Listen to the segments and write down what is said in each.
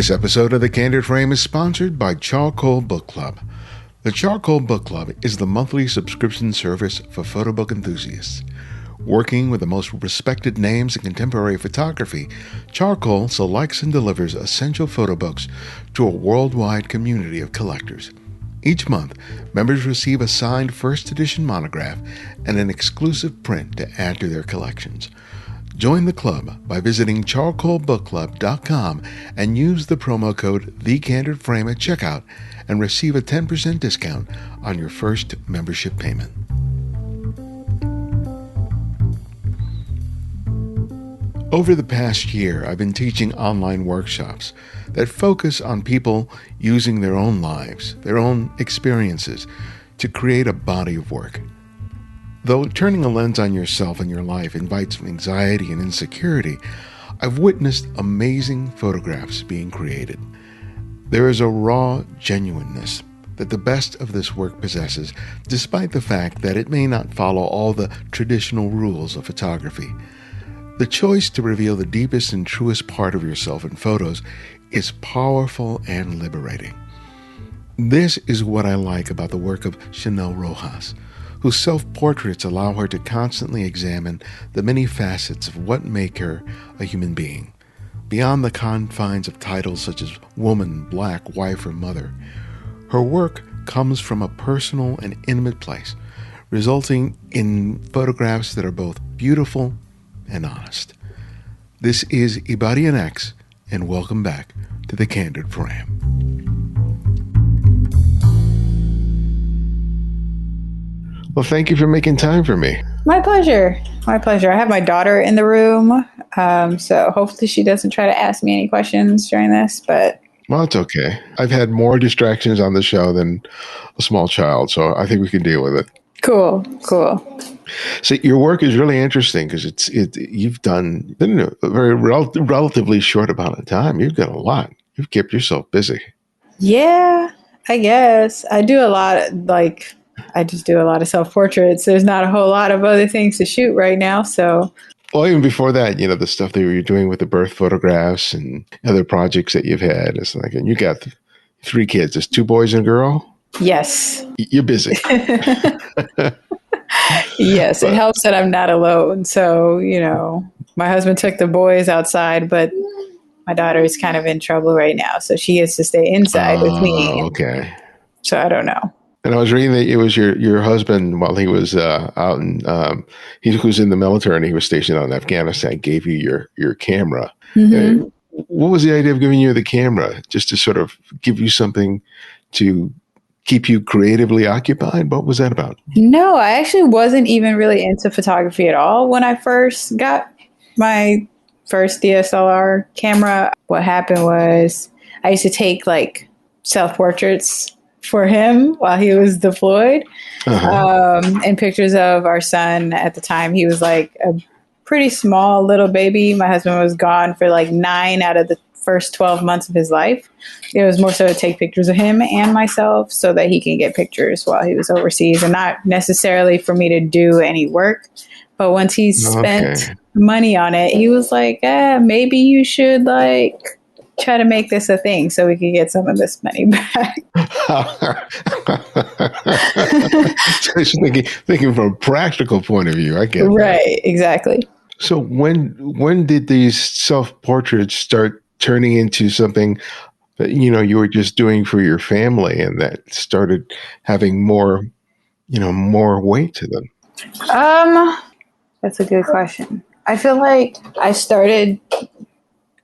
This episode of The Candid Frame is sponsored by Charcoal Book Club. The Charcoal Book Club is the monthly subscription service for photo book enthusiasts. Working with the most respected names in contemporary photography, Charcoal selects and delivers essential photo books to a worldwide community of collectors. Each month, members receive a signed first edition monograph and an exclusive print to add to their collections. Join the club by visiting charcoalbookclub.com and use the promo code TheCandidFrame at checkout and receive a 10% discount on your first membership payment. Over the past year, I've been teaching online workshops that focus on people using their own lives, their own experiences, to create a body of work. Though turning a lens on yourself and your life invites anxiety and insecurity, I've witnessed amazing photographs being created. There is a raw genuineness that the best of this work possesses, despite the fact that it may not follow all the traditional rules of photography. The choice to reveal the deepest and truest part of yourself in photos is powerful and liberating. This is what I like about the work of Chinelle Rojas, whose self-portraits allow her to constantly examine the many facets of what make her a human being. Beyond the confines of titles such as woman, black, wife, or mother, her work comes from a personal and intimate place, resulting in photographs that are both beautiful and honest. This is Ibadian X, and welcome back to The Candid Frame. Well, thank you for making time for me. My pleasure. My pleasure. I have my daughter in the room, so hopefully she doesn't try to ask me any questions during this, but... Well, it's okay. I've had more distractions on the show than a small child, so I think we can deal with it. Cool. So your work is really interesting because you've done in a very relatively short amount of time. You've got a lot. You've kept yourself busy. Yeah, I guess. I do a lot I just do a lot of self-portraits. There's not a whole lot of other things to shoot right now, so... Well, even before that, the stuff that you're doing with the birth photographs and other projects that you've had. It's like, and you got 3 kids. There's 2 boys and a girl? Yes. You're busy. Yes, it helps that I'm not alone. So, my husband took the boys outside, but my daughter is kind of in trouble right now. So she gets to stay inside with me. Okay. So I don't know. And I was reading that it was your husband while he was out in, he was in the military and he was stationed out in Afghanistan, gave you your camera. Mm-hmm. What was the idea of giving you the camera? Just to sort of give you something to keep you creatively occupied? What was that about? No, I actually wasn't even really into photography at all when I first got my first DSLR camera. What happened was I used to take self-portraits for him while he was deployed, and pictures of our son. At the time, he was a pretty small little baby. My husband was gone for 9 out of the first 12 months of his life. It was more so to take pictures of him and myself so that he can get pictures while he was overseas, and not necessarily for me to do any work. But once he spent money on it, he was like, maybe you should try to make this a thing so we can get some of this money back. So he's thinking from a practical point of view. I get that. Right, exactly. So when did these self-portraits start turning into something that you were just doing for your family, and that started having more weight to them? That's a good question. I feel like I started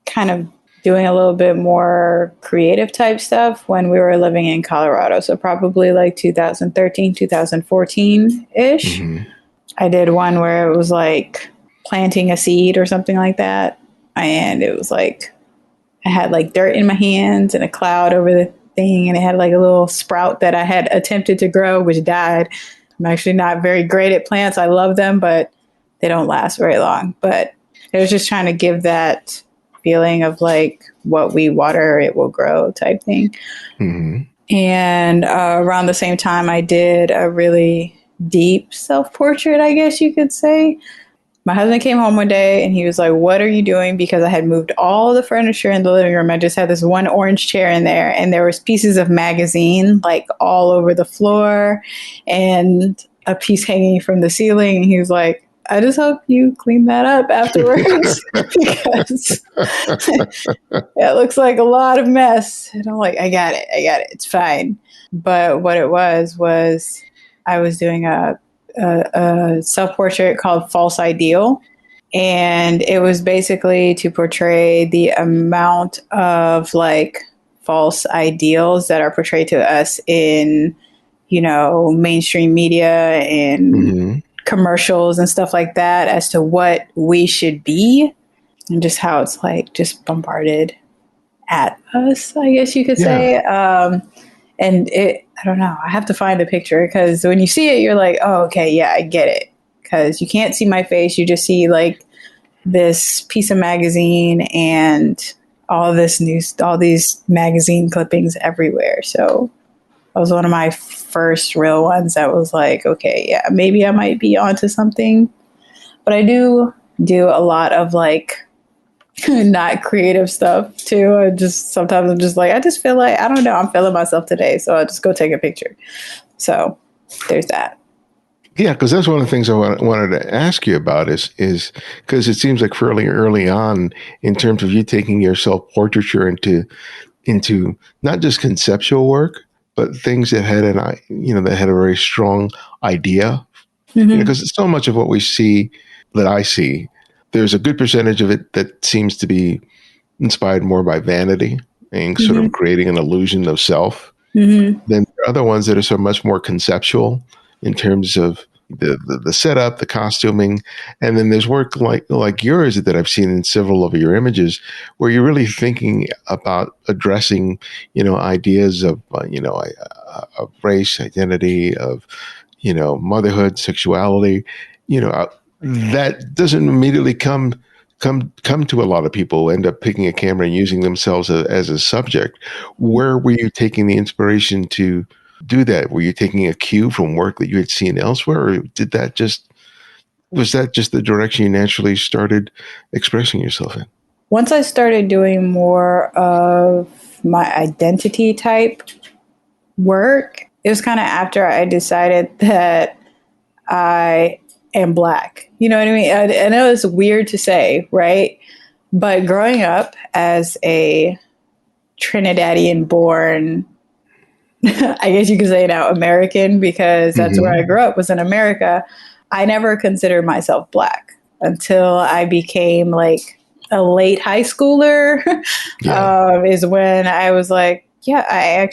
kind of doing a little bit more creative type stuff when we were living in Colorado. So probably 2013, 2014-ish. Mm-hmm. I did one where it was planting a seed or something like that. And it was I had dirt in my hands and a cloud over the thing. And it had a little sprout that I had attempted to grow, which died. I'm actually not very great at plants. I love them, but they don't last very long. But it was just trying to give that feeling of what we water, it will grow type thing. Mm-hmm. And around the same time, I did a really deep self-portrait, I guess you could say. My husband came home one day and he was like, "What are you doing?" Because I had moved all the furniture in the living room. I just had this one orange chair in there, and there was pieces of magazine like all over the floor and a piece hanging from the ceiling. And he was like, "I just hope you clean that up afterwards because it looks like a lot of mess." And I'm like, I got it. It's fine." But what it was I was doing a self-portrait called False Ideal. And it was basically to portray the amount of like false ideals that are portrayed to us in, mainstream media and commercials and stuff like that as to what we should be, and just how it's like just bombarded at us, I guess you could say. And I don't know, I have to find the picture because when you see it, you're like, oh, okay, yeah, I get it. Because you can't see my face. You just see like this piece of magazine and all this news, all these magazine clippings everywhere. So that was one of my first real ones that was like, okay, yeah, maybe I might be onto something. But I do a lot of like not creative stuff too. Sometimes I'm just like, I just feel like, I don't know, I'm feeling myself today. So I'll just go take a picture. So there's that. Yeah, because that's one of the things I wanted to ask you about is because it seems like fairly early on in terms of you taking your self-portraiture into not just conceptual work, but things that had that had a very strong idea. Because so much of what we see, that I see, there's a good percentage of it that seems to be inspired more by vanity and sort of creating an illusion of self. Then there are other ones that are so much more conceptual in terms of the setup, the costuming, and then there's work like yours that I've seen in several of your images where you're really thinking about addressing, ideas of of race, identity, of motherhood, sexuality, that doesn't immediately come to a lot of people who end up picking a camera and using themselves as a subject. Where were you taking the inspiration to do that? Were you taking a cue from work that you had seen elsewhere, or was that just the direction you naturally started expressing yourself in? Once I started doing more of my identity type work, it was kind of after I decided that I am Black. You know what I mean? I know it's weird to say, right? But growing up as a Trinidadian born, I guess you could say now American, because that's where I grew up, was in America. I never considered myself Black until I became like a late high schooler. Is when I was like, yeah,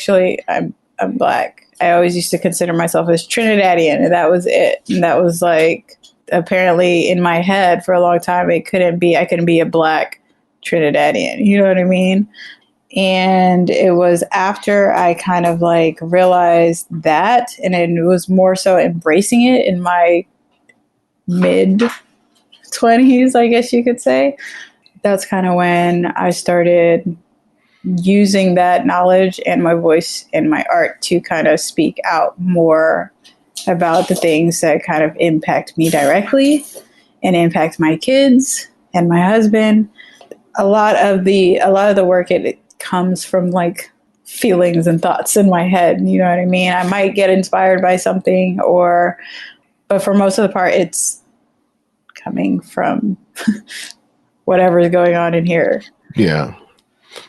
I'm Black. I always used to consider myself as Trinidadian, and that was it. And that was like, apparently in my head for a long time, I couldn't be a Black Trinidadian. You know what I mean? And it was after I kind of like realized that, and it was more so embracing it in my mid 20s, I guess you could say. That's kind of when I started using that knowledge and my voice and my art to kind of speak out more about the things that kind of impact me directly and impact my kids and my husband. A lot of the work, it comes from like feelings and thoughts in my head. You know what I mean? I might get inspired by something, but for most of the part, it's coming from whatever is going on in here. Yeah.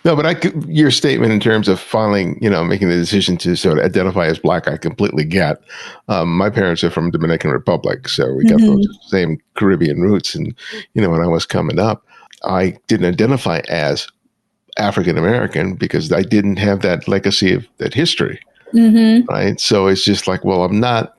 No, but your statement in terms of finally, making the decision to sort of identify as Black, I completely get. My parents are from Dominican Republic, so we got those same Caribbean roots. And, when I was coming up, I didn't identify as African American because I didn't have that legacy of that history. Right. So it's just like, well, I'm not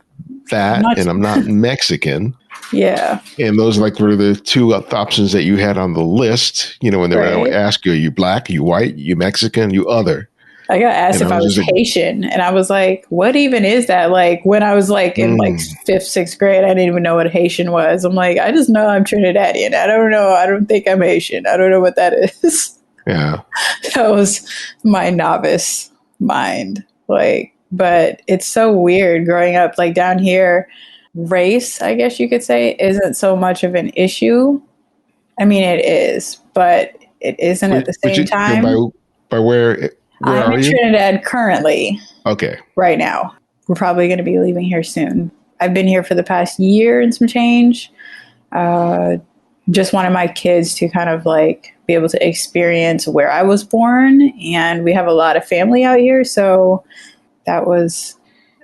that, and I'm not Mexican. Yeah. And those were the two options that you had on the list, when they were ask you, are you Black, are you white, are you Mexican, you other? I got asked if I was Haitian, and I was like, what even is that? Like when I was like in like 5th, 6th grade, I didn't even know what Haitian was. I'm like, I just know I'm Trinidadian. I don't know. I don't think I'm Haitian. I don't know what that is. Yeah. That was my novice mind. But it's so weird growing up like down here. race, I guess you could say, isn't so much of an issue. I mean, it is, but it isn't at the Would same you, time. by where I'm are in you? Trinidad currently, Okay. right now. We're probably going to be leaving here soon. I've been here for the past year and some change. Just wanted my kids to kind of like be able to experience where I was born. And we have a lot of family out here. So that was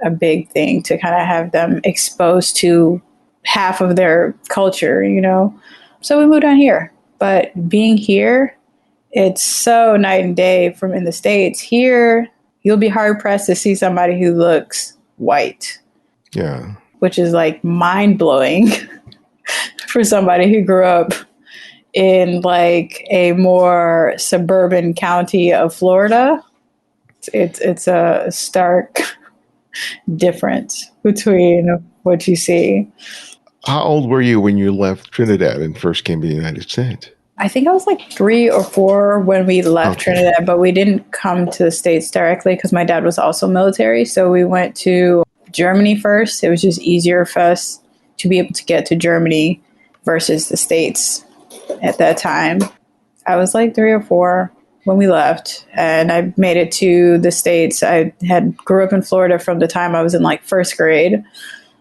a big thing to kind of have them exposed to half of their culture, you know? So we moved on here. But being here, it's so night and day from in the States. Here, you'll be hard pressed to see somebody who looks white. Yeah. Which is like mind blowing for somebody who grew up in like a more suburban county of Florida. It's a stark difference between what you see. How old were you when you left Trinidad and first came to the United States? I think I was like 3 or 4 when we left Trinidad, but we didn't come to the States directly because my dad was also military. So we went to Germany first. It was just easier for us to be able to get to Germany versus the States at that time. I was like 3 or 4 when we left, and I made it to the States. I had grew up in Florida from the time I was in like first grade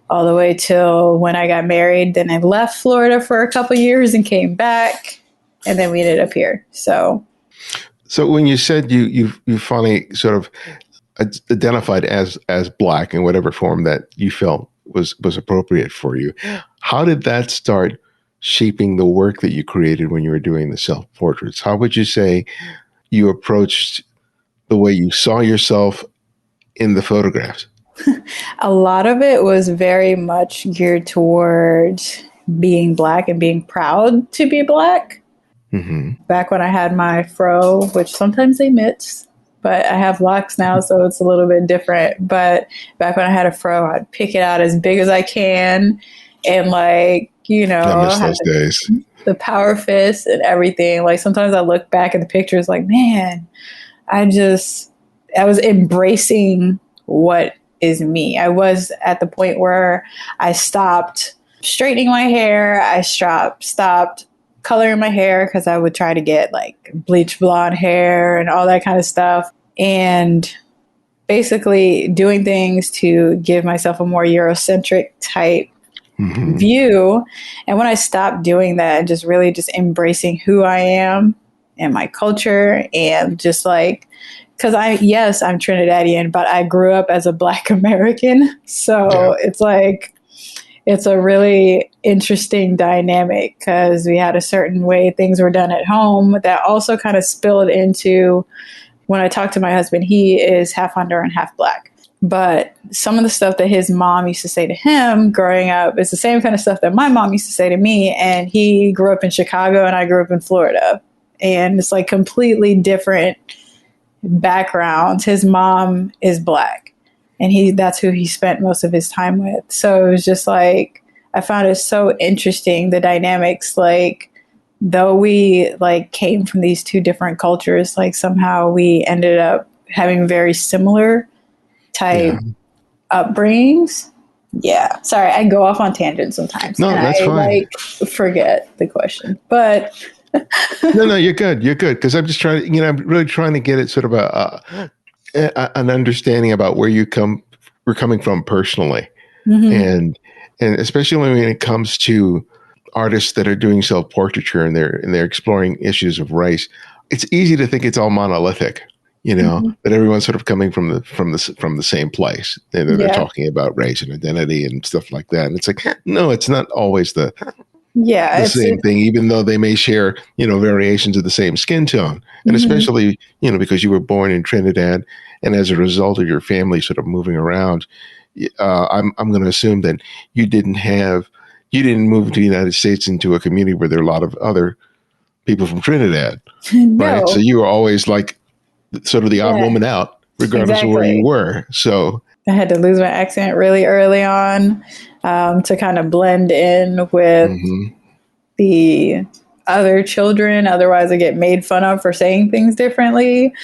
all the way till when I got married. Then I left Florida for a couple years and came back, and then we ended up here. So when you said you finally sort of identified as Black in whatever form that you felt was appropriate for you, how did that start shaping the work that you created when you were doing the self-portraits? How would you say you approached the way you saw yourself in the photographs? a lot of it was very much geared towards being Black and being proud to be Black. Mm-hmm. Back when I had my fro, which sometimes they mix, but I have locks now, so it's a little bit different. But back when I had a fro, I'd pick it out as big as I can and like, you know, I miss those days. The power fist and everything. Like sometimes I look back at the pictures like, man, I was embracing what is me. I was at the point where I stopped straightening my hair. I stopped coloring my hair because I would try to get like bleach blonde hair and all that kind of stuff. And basically doing things to give myself a more Eurocentric type view. And when I stopped doing that and just really just embracing who I am and my culture and just like, because I'm Trinidadian, but I grew up as a Black American. So it's like, it's a really interesting dynamic because we had a certain way things were done at home that also kind of spilled into when I talk to my husband. He is half Honduran, half Black. But some of the stuff that his mom used to say to him growing up is the same kind of stuff that my mom used to say to me. And he grew up in Chicago and I grew up in Florida. And it's like completely different backgrounds. His mom is Black and that's who he spent most of his time with. So it was just like, I found it so interesting, the dynamics, like though we like came from these two different cultures, like somehow we ended up having very similar type upbringings. Yeah. Sorry, I go off on tangents sometimes. No, that's fine. Like forget the question. But no, you're good. You're good. Because I'm just trying, I'm really trying to get it sort of an understanding about where we're coming from personally. And especially when it comes to artists that are doing self-portraiture and they're exploring issues of race, it's easy to think it's all monolithic, that everyone's sort of coming from the same place. And they're talking about race and identity and stuff like that. And it's like, no, it's not always the same thing, even though they may share, variations of the same skin tone. And especially, because you were born in Trinidad and as a result of your family sort of moving around, I'm going to assume that you didn't move to the United States into a community where there are a lot of other people from Trinidad, right? So you were always like sort of the odd woman out, regardless of where you were. So I had to lose my accent really early on to kind of blend in with the other children. Otherwise, I get made fun of for saying things differently.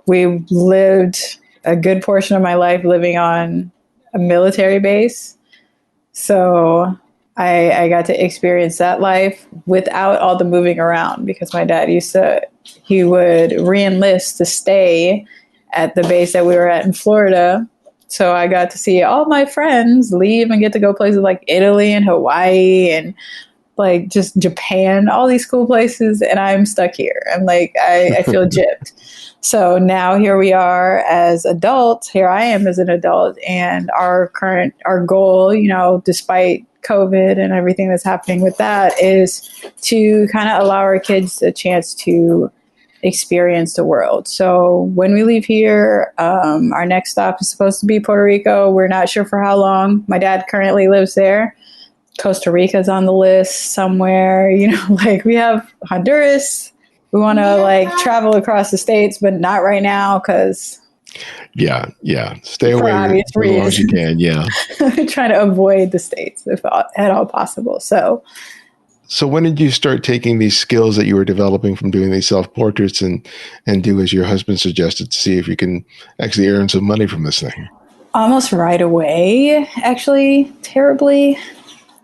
We lived a good portion of my life living on a military base. So I got to experience that life without all the moving around, because my dad he would re-enlist to stay at the base that we were at in Florida. So I got to see all my friends leave and get to go places like Italy and Hawaii and like just Japan, all these cool places. And I'm stuck here. I'm like, I feel gypped. So now here we are as adults. Here I am as an adult. And our goal, despite COVID and everything that's happening with that, is to kind of allow our kids a chance to experience the world. So when we leave here, our next stop is supposed to be Puerto Rico. We're not sure for how long. My dad currently lives there. Costa Rica's on the list somewhere. Like we have Honduras. We want to like travel across the states, but not right now because yeah, stay away as long as you can. Yeah, trying to avoid the states if at all possible. So when did you start taking these skills that you were developing from doing these self-portraits and do as your husband suggested, to see if you can actually earn some money from this thing? Almost right away, actually, terribly.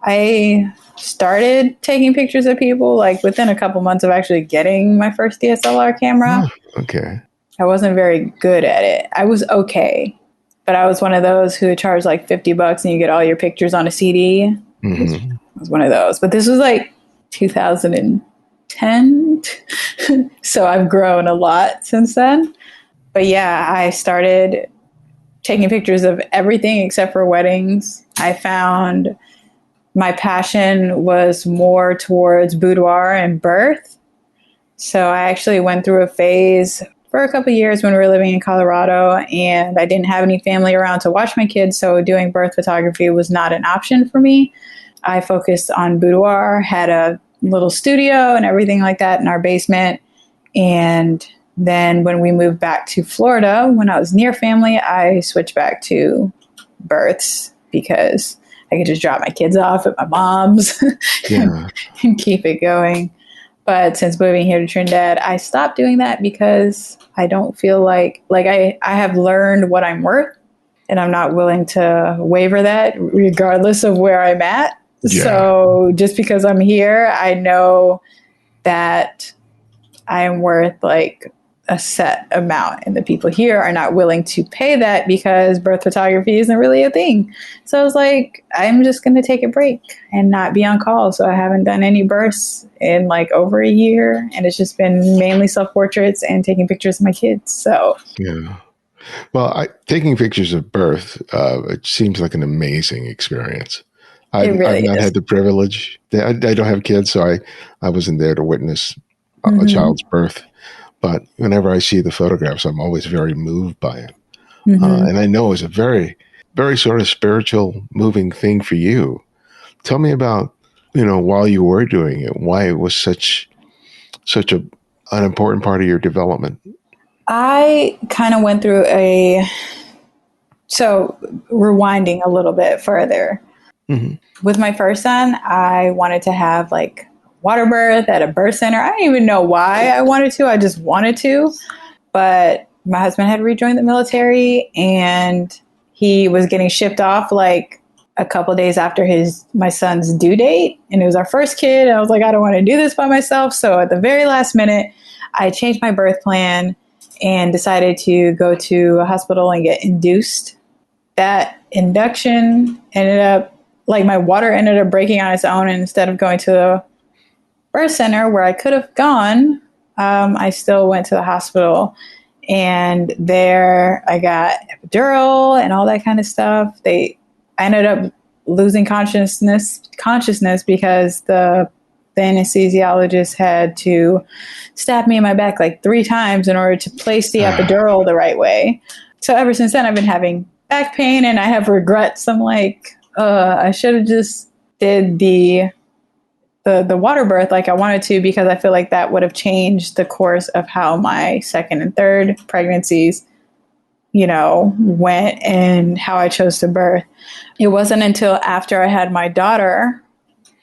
I started taking pictures of people like within a couple months of actually getting my first DSLR camera. Oh, okay. I wasn't very good at it. I was okay, but I was one of those who charged like $50 and you get all your pictures on a CD. Mm-hmm. I was one of those, but this was like 2010. So I've grown a lot since then. But yeah, I started taking pictures of everything except for weddings. I found my passion was more towards boudoir and birth. So I actually went through a phase for a couple of years when we were living in Colorado, and I didn't have any family around to watch my kids. So doing birth photography was not an option for me. I focused on boudoir, had a little studio and everything like that in our basement. And then when we moved back to Florida, when I was near family, I switched back to births because I could just drop my kids off at my mom's and keep it going. But since moving here to Trinidad, I stopped doing that because I don't feel like I have learned what I'm worth, and I'm not willing to waver that regardless of where I'm at. Yeah. So just because I'm here, I know that I am worth like a set amount, and the people here are not willing to pay that because birth photography isn't really a thing. So I was like, I'm just going to take a break and not be on call. So I haven't done any births in like over a year, and it's just been mainly self-portraits and taking pictures of my kids. So yeah. Well, taking pictures of birth, it seems like an amazing experience. I've not had the privilege. I don't have kids, so I wasn't there to witness a child's birth. But whenever I see the photographs, I'm always very moved by it. Mm-hmm. And I know it's a very, very sort of spiritual, moving thing for you. Tell me about, while you were doing it, why it was such an important part of your development. I kind of went through so rewinding a little bit further. Mm-hmm. With my first son, I wanted to have like water birth at a birth center. I don't even know why I wanted to. I just wanted to. But my husband had rejoined the military, and he was getting shipped off like a couple days after my son's due date. And it was our first kid. And I was like, I don't want to do this by myself. So at the very last minute, I changed my birth plan and decided to go to a hospital and get induced. That induction ended up, like my water ended up breaking on its own. And instead of going to the birth center where I could have gone, I still went to the hospital, and there I got epidural and all that kind of stuff. I ended up losing consciousness because the anesthesiologist had to stab me in my back like 3 times in order to place the epidural the right way. So ever since then, I've been having back pain, and I have regrets. I'm like, I should have just did the water birth like I wanted to, because I feel like that would have changed the course of how my second and third pregnancies, went, and how I chose to birth. It wasn't until after I had my daughter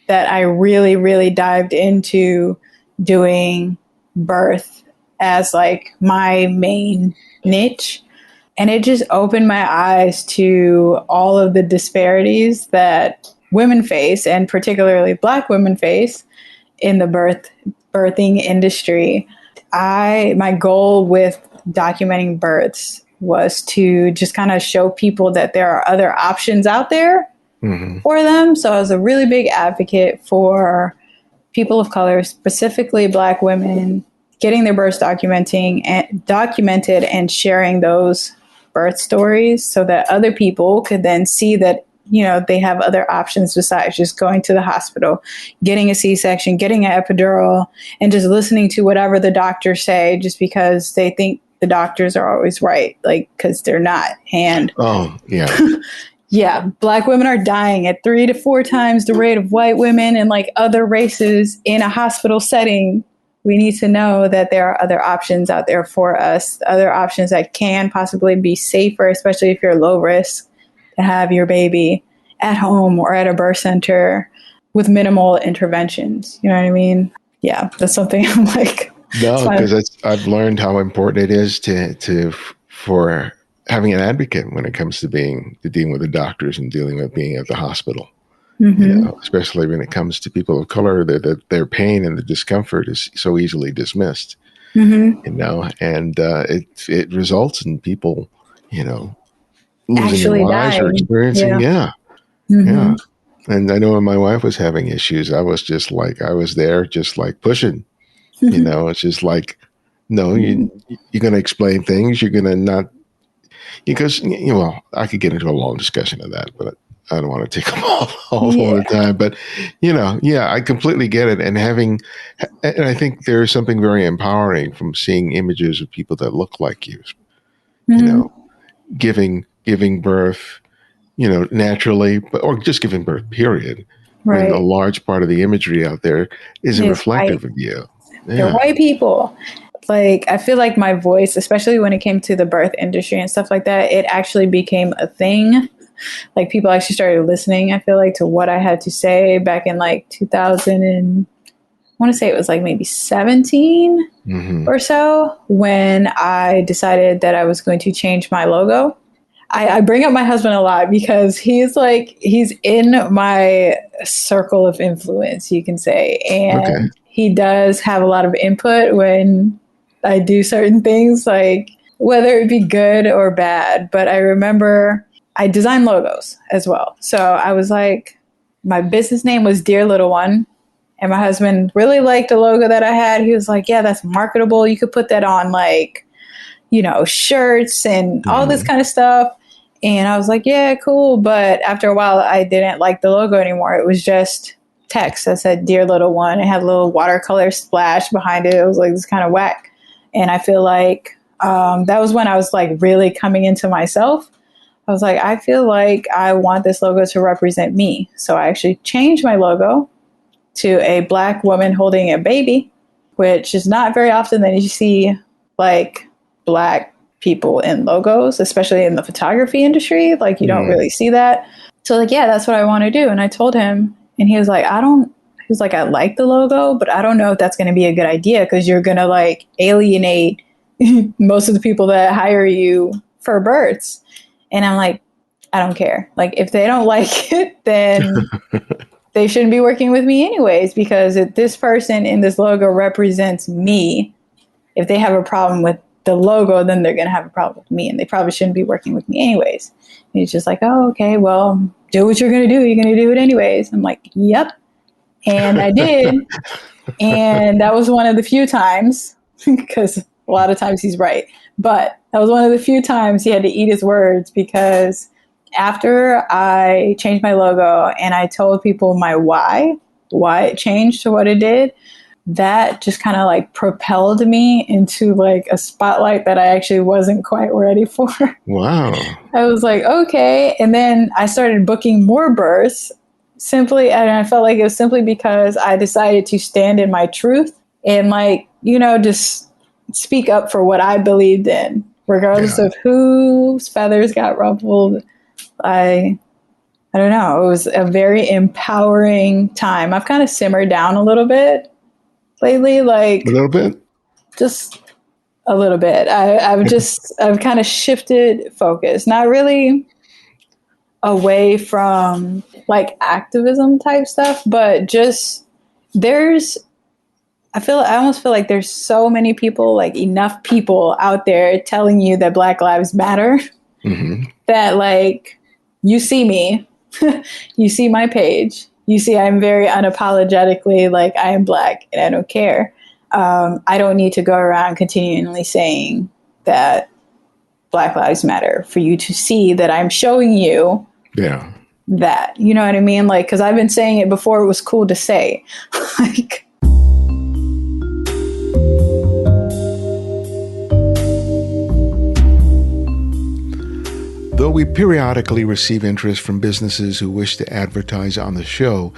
that I really, really dived into doing birth as like my main niche. And it just opened my eyes to all of the disparities that women face, and particularly Black women face in the birthing industry. My goal with documenting births was to just kind of show people that there are other options out there for them. So I was a really big advocate for people of color, specifically Black women, getting their births documented and sharing those birth stories so that other people could then see that, you know, they have other options besides just going to the hospital, getting a C-section, getting an epidural, and just listening to whatever the doctors say just because they think the doctors are always right, like, because they're not. And yeah, Black women are dying at 3 to 4 times the rate of white women and like other races in a hospital setting. We need to know that there are other options out there for us, other options that can possibly be safer, especially if you're low risk, to have your baby at home or at a birth center with minimal interventions. You know what I mean? Yeah, that's something I'm like. No, because I've learned how important it is for having an advocate when it comes to dealing with the doctors and dealing with being at the hospital. You know, especially when it comes to people of color, that their pain and the discomfort is so easily dismissed. You know, and it results in people, you know, losing actually their lives dying. or experiencing, yeah. And I know when my wife was having issues, I was just like, I was there, just like pushing. You know, it's just like, no, you're going to explain things. You're going to not, because, you know, well, I could get into a long discussion of that, but I don't want to take them all the time. But, you know, yeah, I completely get it. And I think there's something very empowering from seeing images of people that look like you, you know, giving birth, you know, naturally, or just giving birth, period. Right. When a large part of the imagery out there isn't reflective of you. Yeah. They're white people. Like, I feel like my voice, especially when it came to the birth industry and stuff like that, it actually became a thing. Like, people actually started listening, I feel like, to what I had to say back in like 2000 and I want to say it was like maybe 17 or so, when I decided that I was going to change my logo. I bring up my husband a lot because he's in my circle of influence, you can say. And he does have a lot of input when I do certain things, like whether it be good or bad. But I remember I design logos as well. So I was like, my business name was Dear Little One. And my husband really liked the logo that I had. He was like, yeah, that's marketable. You could put that on like, you know, shirts and all this kind of stuff. And I was like, yeah, cool. But after a while, I didn't like the logo anymore. It was just text that said Dear Little One. It had a little watercolor splash behind it. It was like this kind of whack. And I feel like that was when I was like really coming into myself. I was like, I feel like I want this logo to represent me. So I actually changed my logo to a Black woman holding a baby, which is not very often that you see like Black people in logos, especially in the photography industry. Like, you don't really see that. So like, yeah, that's what I want to do. And I told him, and he was like, I like the logo, but I don't know if that's going to be a good idea, because you're going to like alienate most of the people that hire you for births. And I'm like, I don't care. Like, if they don't like it, then they shouldn't be working with me anyways, because if this person in this logo represents me, if they have a problem with the logo, then they're going to have a problem with me, and they probably shouldn't be working with me anyways. And he's just like, oh, okay, well, do what you're going to do. You're going to do it anyways. I'm like, yep. And I did. And that was one of the few times, because a lot of times he's right, but that was one of the few times he had to eat his words, because after I changed my logo and I told people my why it changed to what it did, that just kind of like propelled me into like a spotlight that I actually wasn't quite ready for. Wow. I was like, okay. And then I started booking more births simply, and I felt like it was simply because I decided to stand in my truth and like, you know, just speak up for what I believed in, regardless of whose feathers got ruffled. I don't know. It was a very empowering time. I've kind of simmered down a little bit lately, like a little bit, just a little bit. I've kind of shifted focus. Not really away from like activism type stuff, but just I almost feel like there's so many people, like enough people out there telling you that Black Lives Matter that like you see me, you see my page, you see I'm very unapologetically like I am Black and I don't care. I don't need to go around continually saying that Black Lives Matter for you to see that I'm showing you that, you know what I mean? Like, cause I've been saying it before it was cool to say. Like, though we periodically receive interest from businesses who wish to advertise on the show,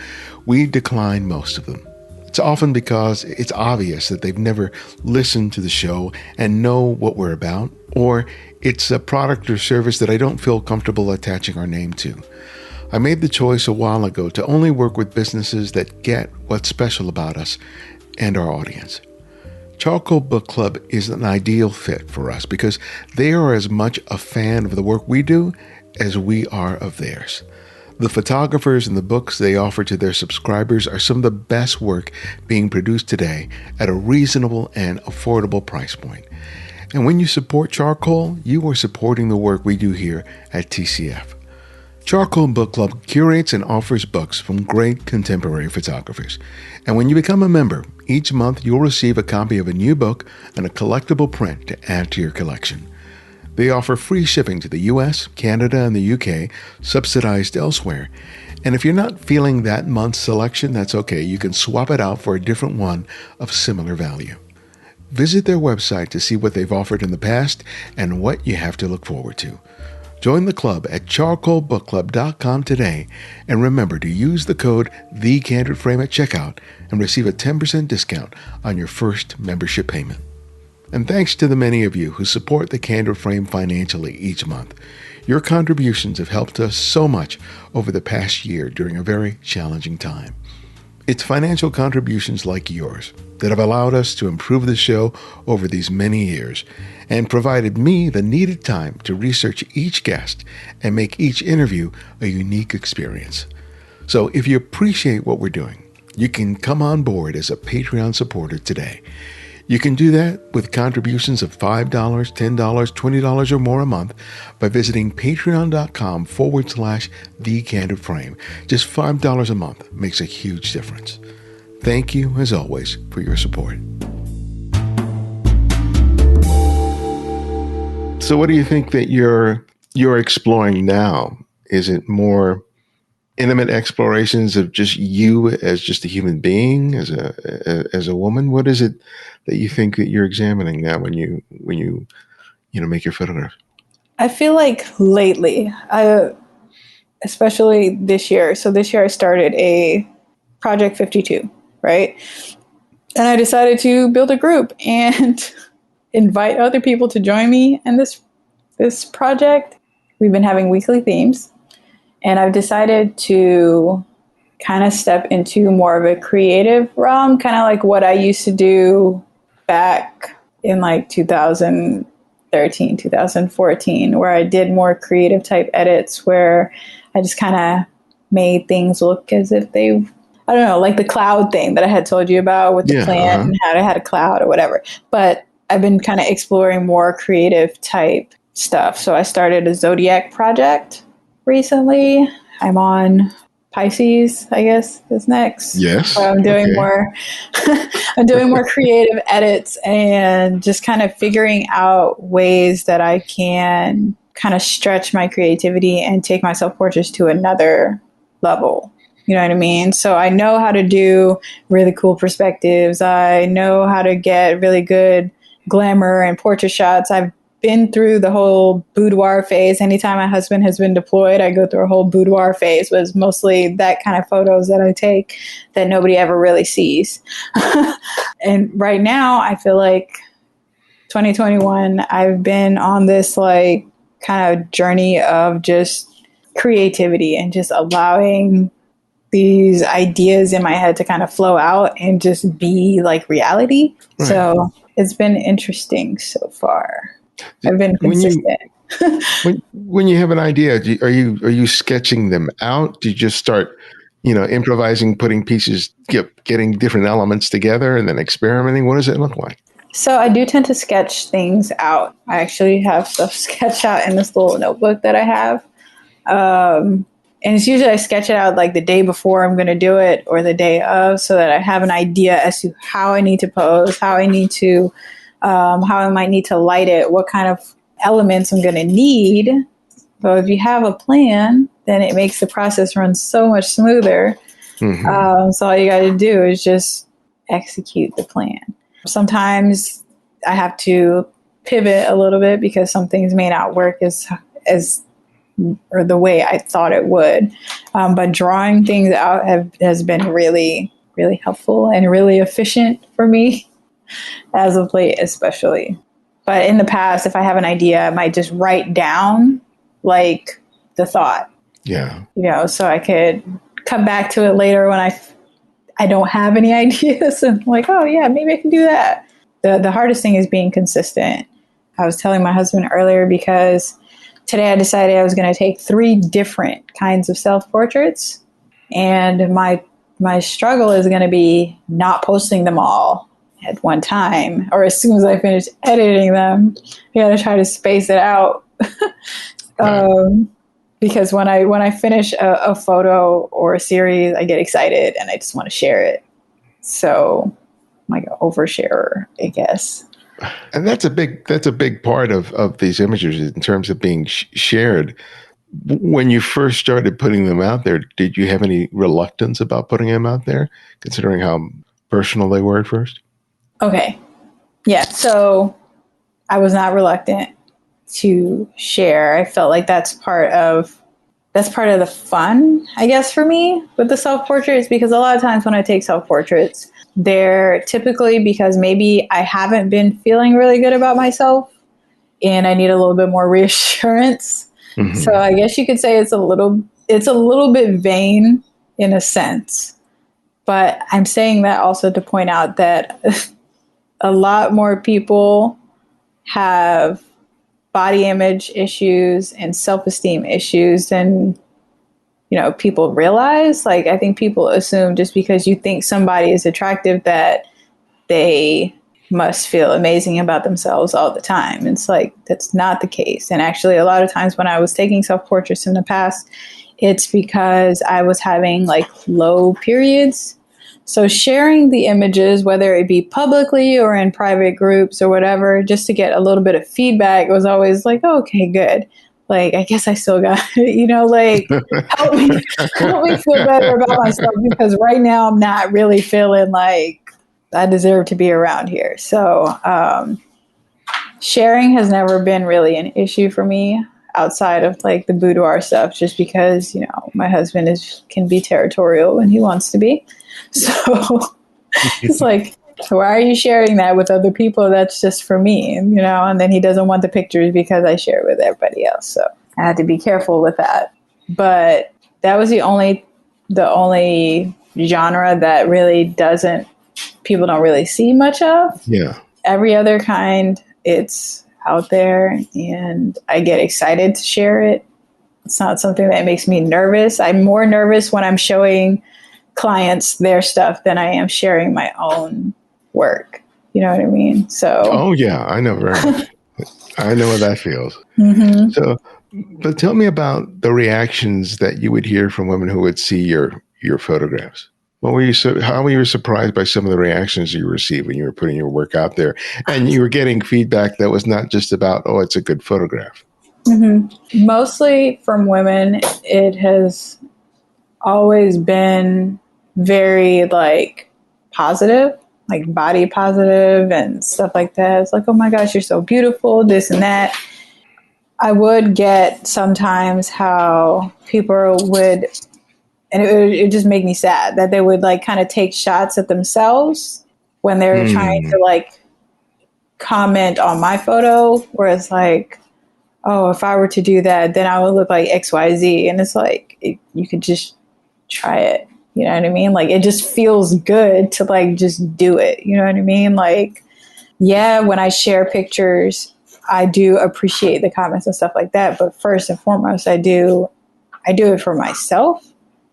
we decline most of them. It's often because it's obvious that they've never listened to the show and know what we're about, or it's a product or service that I don't feel comfortable attaching our name to. I made the choice a while ago to only work with businesses that get what's special about us and our audience. Charcoal Book Club is an ideal fit for us because they are as much a fan of the work we do as we are of theirs. The photographers and the books they offer to their subscribers are some of the best work being produced today at a reasonable and affordable price point. And when you support Charcoal, you are supporting the work we do here at TCF. Charcoal Book Club curates and offers books from great contemporary photographers. And when you become a member, each month you'll receive a copy of a new book and a collectible print to add to your collection. They offer free shipping to the US, Canada, and the UK, subsidized elsewhere. And if you're not feeling that month's selection, that's okay. You can swap it out for a different one of similar value. Visit their website to see what they've offered in the past and what you have to look forward to. Join the club at charcoalbookclub.com today, and remember to use the code TheCandidFrame at checkout and receive a 10% discount on your first membership payment. And thanks to the many of you who support the Candid Frame financially each month. Your contributions have helped us so much over the past year during a very challenging time. It's financial contributions like yours that have allowed us to improve the show over these many years and provided me the needed time to research each guest and make each interview a unique experience. So if you appreciate what we're doing, you can come on board as a Patreon supporter today. You can do that with contributions of $5, $10, $20 or more a month by visiting patreon.com/TheCandidFrame. Just $5 a month makes a huge difference. Thank you, as always, for your support. So what do you think that you're exploring now? Is it more intimate explorations of just you as just a human being, as a woman? What is it that you think that you're examining now when you make your photographs? I feel like lately, especially this year. So this year I started a Project 52, right? And I decided to build a group and invite other people to join me in this project. We've been having weekly themes, and I've decided to kind of step into more of a creative realm, kind of like what I used to do back in like 2013, 2014, where I did more creative type edits where I just kind of made things look as if they, I don't know, like the cloud thing that I had told you about with the plant and how I had a cloud or whatever. But I've been kind of exploring more creative type stuff. So I started a Zodiac project recently. I'm on Pisces, I guess, is next. Yes. So I'm doing more I'm doing more creative edits and just kind of figuring out ways that I can kind of stretch my creativity and take my self-portraits to another level. You know what I mean? So I know how to do really cool perspectives. I know how to get really good glamour and portrait shots. I've been through the whole boudoir phase. Anytime my husband has been deployed, I go through a whole boudoir phase. Was mostly that kind of photos that I take that nobody ever really sees. And right now I feel like 2021, I've been on this like kind of journey of just creativity and just allowing these ideas in my head to kind of flow out and just be like reality. Right. So it's been interesting so far. I've been consistent. When you have an idea, are you sketching them out? Do you just start, improvising, putting pieces, getting different elements together, and then experimenting? What does it look like? So I do tend to sketch things out. I actually have stuff sketched out in this little notebook that I have. And it's usually I sketch it out like the day before I'm going to do it or the day of, so that I have an idea as to how I need to pose, how I might need to light it, what kind of elements I'm going to need. So if you have a plan, then it makes the process run so much smoother. Mm-hmm. So all you got to do is just execute the plan. Sometimes I have to pivot a little bit because some things may not work as or the way I thought it would. But drawing things out has been really, really helpful and really efficient for me as of late, especially. But in the past, if I have an idea, I might just write down like the thought. Yeah. So I could come back to it later when I don't have any ideas and like, oh yeah, maybe I can do that. The hardest thing is being consistent. I was telling my husband earlier because today I decided I was going to take 3 different kinds of self-portraits, and my struggle is going to be not posting them all at one time, or as soon as I finish editing them. I got to try to space it out. Right. Because when I finish a photo or a series, I get excited and I just want to share it. So I'm like an oversharer, I guess. And that's a big part of these images in terms of being shared. When you first started putting them out there, did you have any reluctance about putting them out there, considering how personal they were at first? Okay. Yeah. So I was not reluctant to share. I felt like that's part of the fun, I guess, for me with the self-portraits, because a lot of times when I take self-portraits, they're typically because maybe I haven't been feeling really good about myself and I need a little bit more reassurance. So Mm-hmm. I guess you could say it's a little bit vain in a sense. But I'm saying that also to point out that a lot more people have body image issues and self-esteem issues than people realize. Like, I think people assume just because you think somebody is attractive that they must feel amazing about themselves all the time. It's like, that's not the case. And actually, a lot of times when I was taking self-portraits in the past, it's because I was having like low periods. So sharing the images, whether it be publicly or in private groups or whatever, just to get a little bit of feedback, was always like, oh, okay, good. Like, I guess I still got it, like help me feel better about myself, because right now I'm not really feeling like I deserve to be around here. So sharing has never been really an issue for me outside of like the boudoir stuff, just because, my husband can be territorial when he wants to be. So it's like, why are you sharing that with other people? That's just for me, and then he doesn't want the pictures because I share it with everybody else. So I had to be careful with that. But that was the only genre that really people don't really see much of. Yeah. Every other kind, it's out there and I get excited to share it. It's not something that makes me nervous. I'm more nervous when I'm showing clients their stuff than I am sharing my own work. You know what I mean? So. Oh yeah, I know very much. I know what that feels. Mm-hmm. So, but tell me about the reactions that you would hear from women who would see your photographs. How were you surprised by some of the reactions you received when you were putting your work out there, and you were getting feedback that was not just about, oh, it's a good photograph? Mm-hmm. Mostly from women. It has always been very like positive, like body positive and stuff like that. It's like, oh my gosh, you're so beautiful, this and that. I would get sometimes how people would, and it just make me sad that they would like kind of take shots at themselves when they're trying to Mm. like comment on my photo, where it's like, oh, if I were to do that, then I would look like XYZ. And it's like, you could just try it. You know what I mean? Like, it just feels good to like just do it. You know what I mean? Like, yeah, when I share pictures, I do appreciate the comments and stuff like that. But first and foremost, I do it for myself,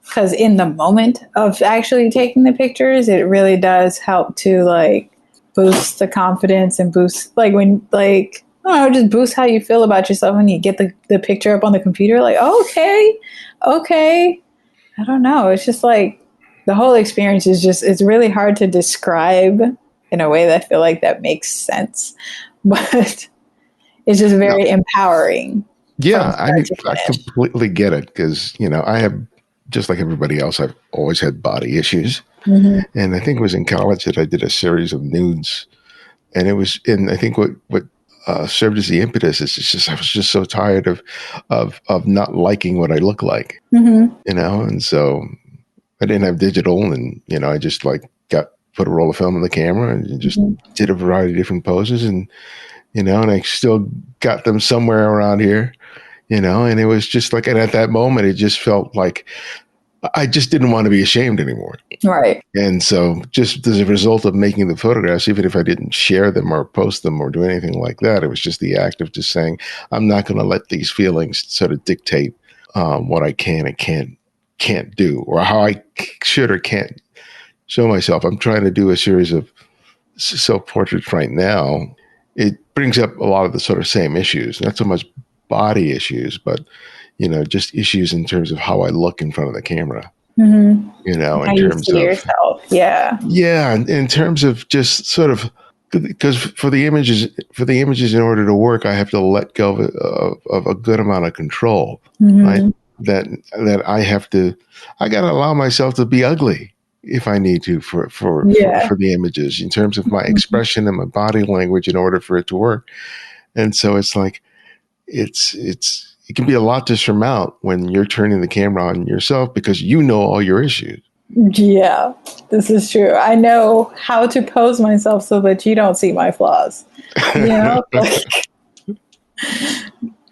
because in the moment of actually taking the pictures, it really does help to like boost the confidence and boost like when like, I don't know, just boost how you feel about yourself when you get the picture up on the computer. Like, okay. I don't know. It's just like the whole experience is just, it's really hard to describe in a way that I feel like that makes sense. But it's just very empowering. Yeah, I mean, I completely get it because, I have, just like everybody else, I've always had body issues. Mm-hmm. And I think it was in college that I did a series of nudes. And it was, and I think what served as the impetus is just, I was just so tired of not liking what I look like, Mm-hmm. and so I didn't have digital and, I just like put a roll of film in the camera and just did a variety of different poses and I still got them somewhere around here, and it was just like, and at that moment, it just felt like I just didn't want to be ashamed anymore. Right. And so just as a result of making the photographs, even if I didn't share them or post them or do anything like that, it was just the act of just saying, I'm not going to let these feelings sort of dictate what I can and can't do or how I should or can't show myself. I'm trying to do a series of self-portraits right now. It brings up a lot of the sort of same issues, not so much body issues, but, just issues in terms of how I look in front of the camera, Mm-hmm. in How terms you see of yourself. Yeah. Yeah. In terms of just sort of, because for the images in order to work, I have to let go of a good amount of control, right? Mm-hmm. That I got to allow myself to be ugly if I need to for the images in terms of my expression and my body language in order for it to work. And so it's like, it can be a lot to surmount when you're turning the camera on yourself because all your issues. Yeah, this is true. I know how to pose myself so that you don't see my flaws. Like,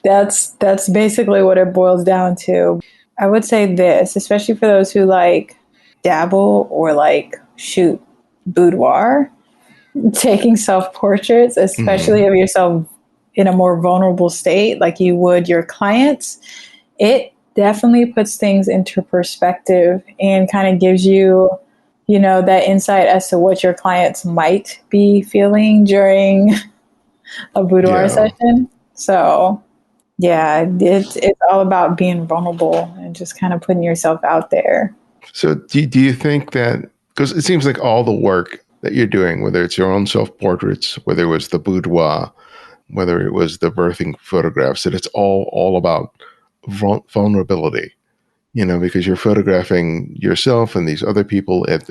that's basically what it boils down to. I would say this, especially for those who like dabble or like shoot boudoir, taking self-portraits, especially of yourself in a more vulnerable state like you would your clients, it definitely puts things into perspective and kind of gives you, that insight as to what your clients might be feeling during a boudoir session. So, yeah, it's all about being vulnerable and just kind of putting yourself out there. So do you think that, because it seems like all the work that you're doing, whether it's your own self-portraits, whether it was the boudoir, whether it was the birthing photographs, that it's all about vulnerability, because you're photographing yourself and these other people at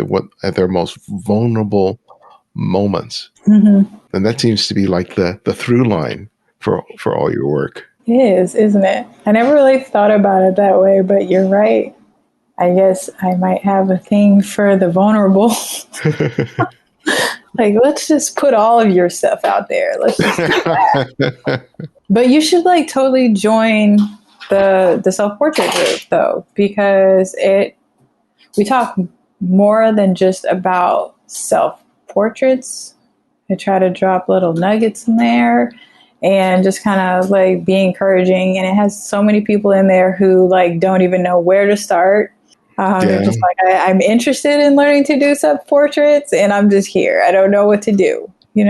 their most vulnerable moments. Mm-hmm. And that seems to be like the through line for all your work. It is, isn't it? I never really thought about it that way, but you're right. I guess I might have a thing for the vulnerable. Like, let's just put all of your stuff out there. Let's just do that. But you should like totally join the self-portrait group though, because we talk more than just about self-portraits. I try to drop little nuggets in there and just kind of like be encouraging. And it has so many people in there who like don't even know where to start. They're just like, I'm interested in learning to do self-portraits and I'm just here. I don't know what to do. We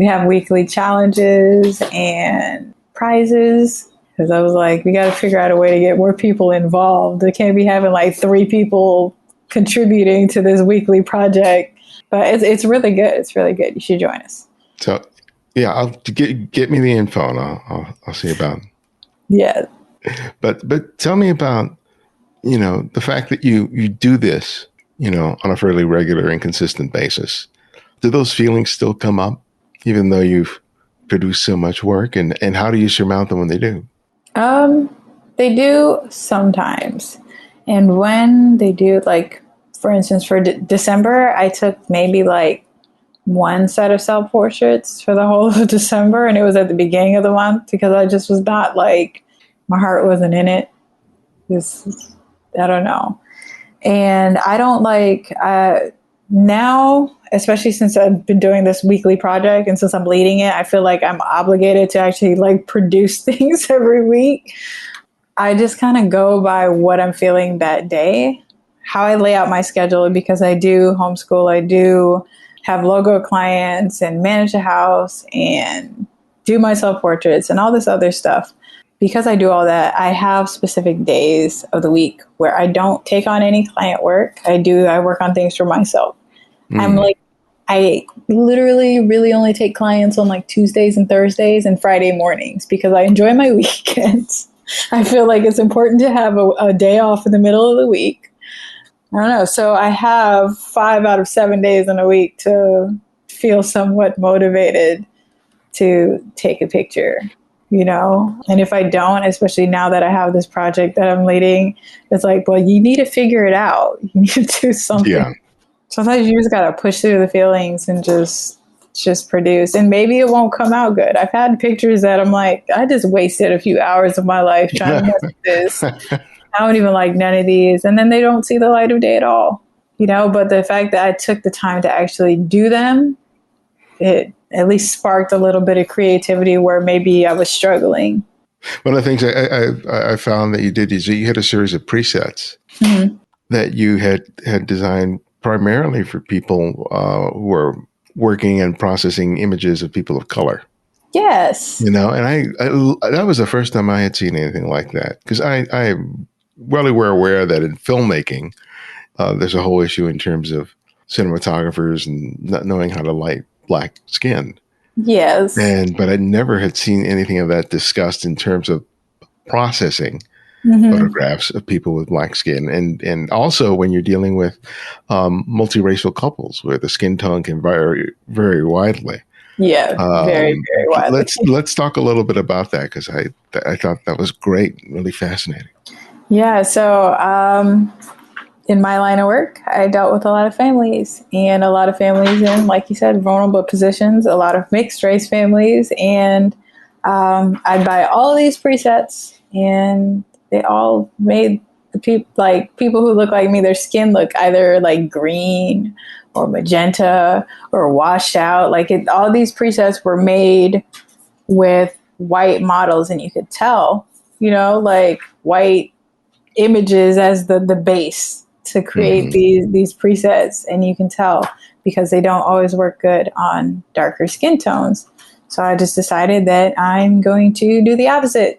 have weekly challenges and prizes because I was like, we got to figure out a way to get more people involved. We can't be having like 3 people contributing to this weekly project, but it's really good. It's really good. You should join us. So, yeah, I'll get me the info and I'll see about it. Yeah. But tell me about, the fact that you do this, on a fairly regular and consistent basis. Do those feelings still come up, even though you've produced so much work? And how do you surmount them when they do? They do sometimes. And when they do, like, for instance, for December, I took maybe like 1 set of self-portraits for the whole of December. And it was at the beginning of the month because I just was not like, my heart wasn't in it. I don't know. And I don't like, Now, especially since I've been doing this weekly project and since I'm leading it, I feel like I'm obligated to actually like produce things every week. I just kind of go by what I'm feeling that day, how I lay out my schedule, because I do homeschool, I do have logo clients and manage a house and do my self-portraits and all this other stuff. Because I do all that, I have specific days of the week where I don't take on any client work. I work on things for myself. I literally really only take clients on like Tuesdays and Thursdays and Friday mornings because I enjoy my weekends. I feel like it's important to have a day off in the middle of the week. I don't know. So I have 5 out of 7 days in a week to feel somewhat motivated to take a picture, you know? And if I don't, especially now that I have this project that I'm leading, it's like, well, you need to figure it out. You need to do something. Yeah. Sometimes you just got to push through the feelings and just produce. And maybe it won't come out good. I've had pictures that I'm like, I just wasted a few hours of my life trying to mess with this. I don't even like none of these. And then they don't see the light of day at all, you know? But the fact that I took the time to actually do them, it at least sparked a little bit of creativity where maybe I was struggling. One of the things I found that you did is you had a series of presets that you had designed primarily for people who are working and processing images of people of color. Yes. You know, and I that was the first time I had seen anything like that, because I well were aware that in filmmaking, there's a whole issue in terms of cinematographers and not knowing how to light black skin. Yes. But I never had seen anything of that discussed in terms of processing photographs of people with black skin. And also when you're dealing with multiracial couples where the skin tone can vary very widely. Yeah, very, very widely. Let's talk a little bit about that, because I thought that was great, really fascinating. Yeah, so in my line of work, I dealt with a lot of families in, like you said, vulnerable positions, a lot of mixed race families. And I'd buy all these presets, and they all made the people who look like me, their skin look either like green or magenta or washed out. All these presets were made with white models, and you could tell, you know, like white images as the base to create these presets. And you can tell because they don't always work good on darker skin tones. So I just decided that I'm going to do the opposite.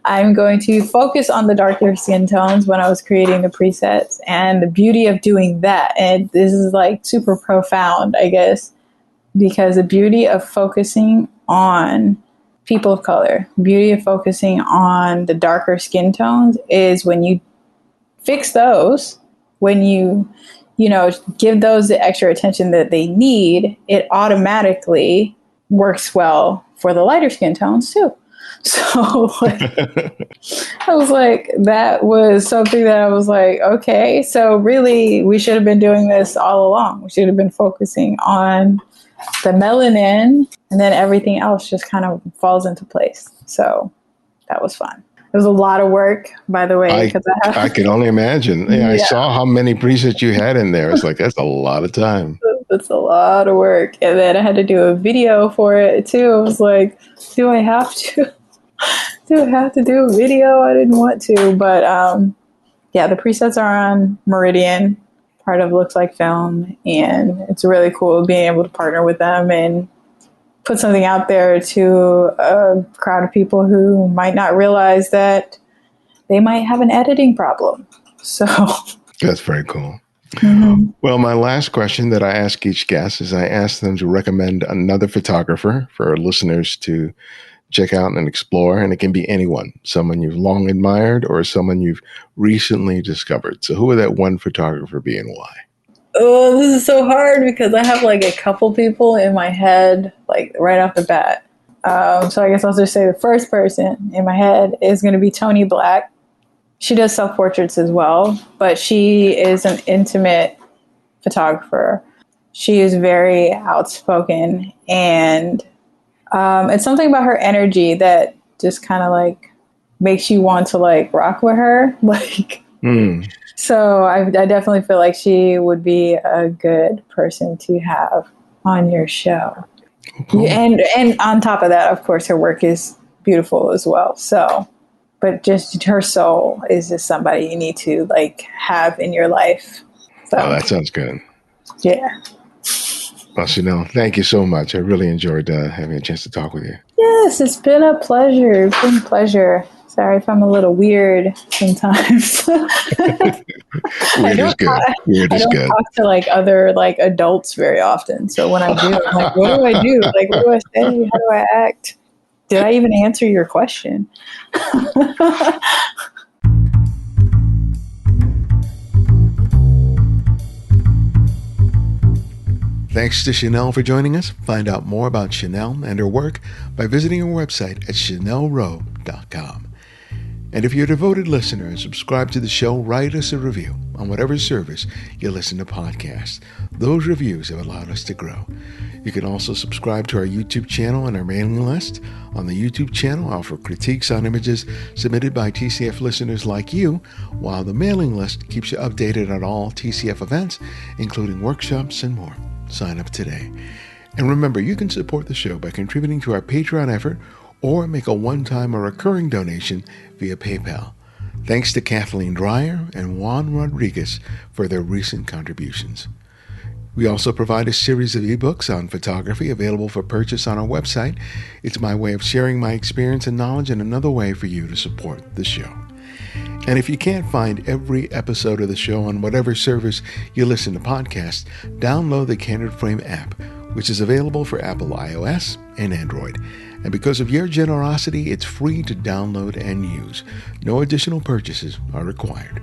I'm going to focus on the darker skin tones when I was creating the presets. And the beauty of doing that, and this is like super profound, I guess, because the beauty of focusing on people of color, beauty of focusing on the darker skin tones is when you fix those, when you give those the extra attention that they need, it automatically works well for the lighter skin tones too. So I was like, that was something that I was like, okay, so really we should have been doing this all along. We should have been focusing on the melanin, and then everything else just kind of falls into place. So that was fun. It was a lot of work, by the way. I can only imagine. Yeah, I saw how many presets you had in there. It's like, that's a lot of time. It's a lot of work. And then I had to do a video for it too. I was like, do I have to? Do I have to do a video? I didn't want to. But the presets are on Meridian, part of Looks Like Film. And it's really cool being able to partner with them and put something out there to a crowd of people who might not realize that they might have an editing problem. So that's very cool. Well, my last question that I ask each guest is I ask them to recommend another photographer for our listeners to check out and explore. And it can be anyone, someone you've long admired or someone you've recently discovered. So who would that one photographer be and why? Oh, this is so hard because I have like a couple people in my head, like right off the bat. So I guess I'll just say the first person in my head is going to be Toni Black. She does self-portraits as well, but she is an intimate photographer. She is very outspoken, and it's something about her energy that just kind of like makes you want to like rock with her. Like Mm. So I definitely feel like she would be a good person to have on your show. Cool. And on top of that, of course, her work is beautiful as well. So, but just her soul is just somebody you need to like have in your life. So, Oh, that sounds good. yeah. Well, Chinelle, thank you so much. I really enjoyed having a chance to talk with you. Yes, it's been a pleasure. It's been a pleasure. Sorry if I'm a little weird sometimes. Weird is good. Weird I is don't good. talk to like other like adults very often. So when I do, I'm like, what do I do? Like, what do I say? How do I act? Did I even answer your question? Thanks to Chinelle for joining us. Find out more about Chinelle and her work by visiting her website at ChinelleRowe.com. And if you're a devoted listener and subscribe to the show, write us a review on whatever service you listen to podcasts. Those reviews have allowed us to grow. You can also subscribe to our YouTube channel and our mailing list. On the YouTube channel, I offer critiques on images submitted by TCF listeners like you, while the mailing list keeps you updated on all TCF events, including workshops and more. Sign up today. And remember, you can support the show by contributing to our Patreon effort or make a one-time or recurring donation via PayPal. Thanks to Kathleen Dreyer and Juan Rodriguez for their recent contributions. We also provide a series of ebooks on photography available for purchase on our website. It's my way of sharing my experience and knowledge and another way for you to support the show. And if you can't find every episode of the show on whatever service you listen to podcasts, download the Candid Frame app, which is available for Apple iOS and Android. And because of your generosity, it's free to download and use. No additional purchases are required.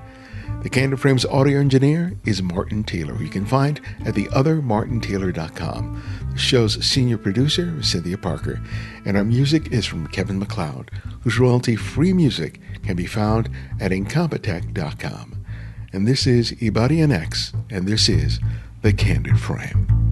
The Candid Frame's audio engineer is Martin Taylor, who you can find at theothermartintaylor.com. The show's senior producer is Cynthia Parker, and our music is from Kevin MacLeod, whose royalty-free music can be found at incompetech.com. And this is Ibadi and X, and this is The Candid Frame.